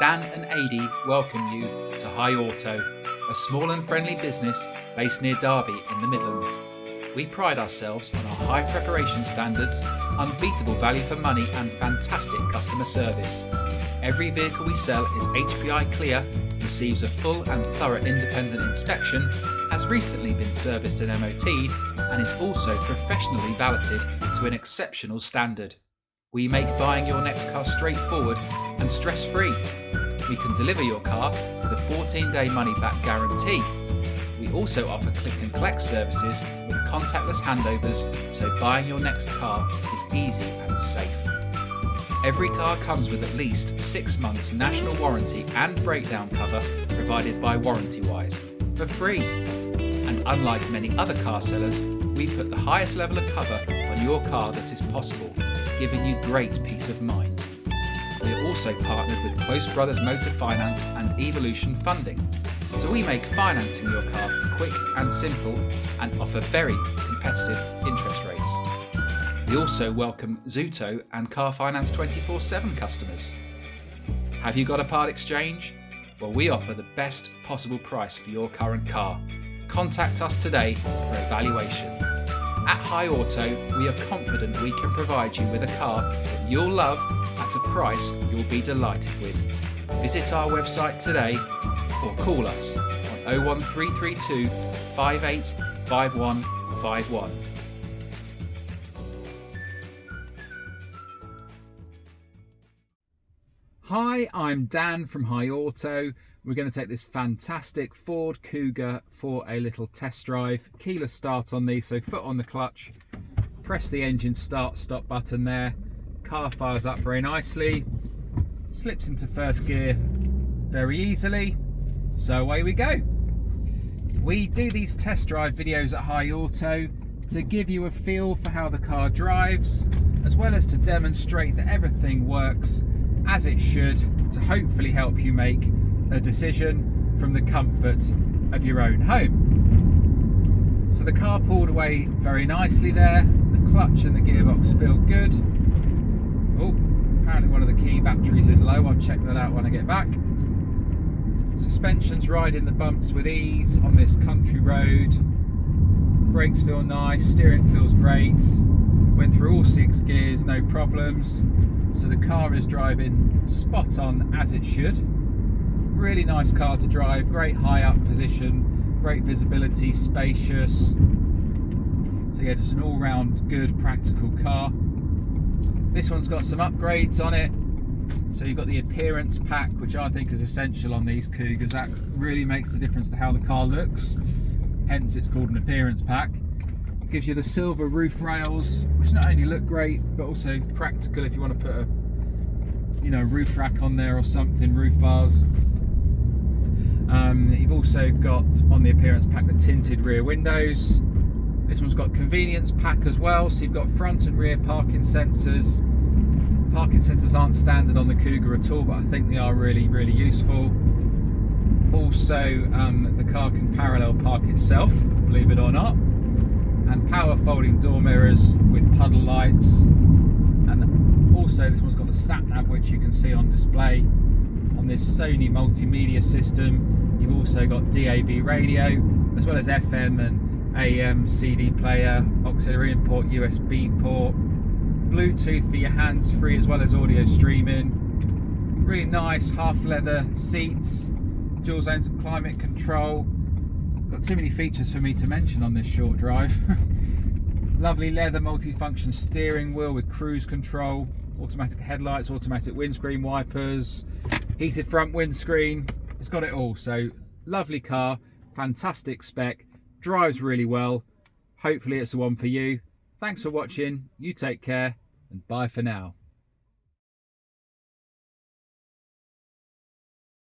Dan and Adi welcome you to High Auto, a small and friendly business based near Derby in the Midlands. We pride ourselves on our high preparation standards, unbeatable value for money and fantastic customer service. Every vehicle we sell is HPI clear, receives a full and thorough independent inspection, has recently been serviced and MOT'd, and is also professionally valeted to an exceptional standard. We make buying your next car straightforward and stress-free. We can deliver your car with a 14-day money-back guarantee. We also offer click and collect services with contactless handovers, so buying your next car is easy and safe. Every car comes with at least 6 months national warranty and breakdown cover provided by Warrantywise for free. And unlike many other car sellers, we put the highest level of cover on your car that is possible, giving you great peace of mind. We are also partnered with Close Brothers Motor Finance and Evolution Funding, so we make financing your car quick and simple and offer very competitive interest rates. We also welcome Zuto and Car Finance 24/7 customers. Have you got a part exchange? Well, we offer the best possible price for your current car. Contact us today for evaluation. At High Auto, we are confident we can provide you with a car that you'll love at a price you'll be delighted with. Visit our website today or call us on 01332 585151. Hi, I'm Dan from High Auto. We're going to take this fantastic Ford Kuga for a little test drive. Keyless start on these, so foot on the clutch, press the engine start stop button there. Car fires up very nicely, slips into first gear very easily, so away we go. We do these test drive videos at High Auto to give you a feel for how the car drives, as well as to demonstrate that everything works as it should, to hopefully help you make a decision from the comfort of your own home. So the car pulled away very nicely there. The clutch and the gearbox feel good. Oh, apparently one of the key batteries is low. I'll check that out when I get back. Suspension's riding the bumps with ease on this country road. Brakes feel nice, steering feels great. Went through all 6 gears, no problems. So the car is driving spot on as it should. Really nice car to drive, great high up position, great visibility, spacious. So yeah, just an all round good practical car. This one's got some upgrades on it. So you've got the appearance pack, which I think is essential on these Kugas. That really makes the difference to how the car looks. Hence it's called an appearance pack. It gives you the silver roof rails, which not only look great, but also practical if you want to put a roof rack on there or something, roof bars. You've also got on the appearance pack the tinted rear windows. This one's got convenience pack as well, so you've got front and rear parking sensors. Parking sensors aren't standard on the Kuga at all, but I think they are really, really useful. Also, the car can parallel park itself, believe it or not. And power folding door mirrors with puddle lights. And also this one's got the sat nav, which you can see on display on this Sony multimedia system. You've also got DAB radio, as well as FM and AM CD player, auxiliary input, USB port, Bluetooth for your hands-free, as well as audio streaming. Really nice half leather seats, dual zones of climate control. Got too many features for me to mention on this short drive. Lovely leather multifunction steering wheel with cruise control, automatic headlights, automatic windscreen wipers, heated front windscreen. It's got it all. So lovely car, fantastic spec, drives really well. Hopefully it's the one for you. Thanks for watching. You take care and bye for now.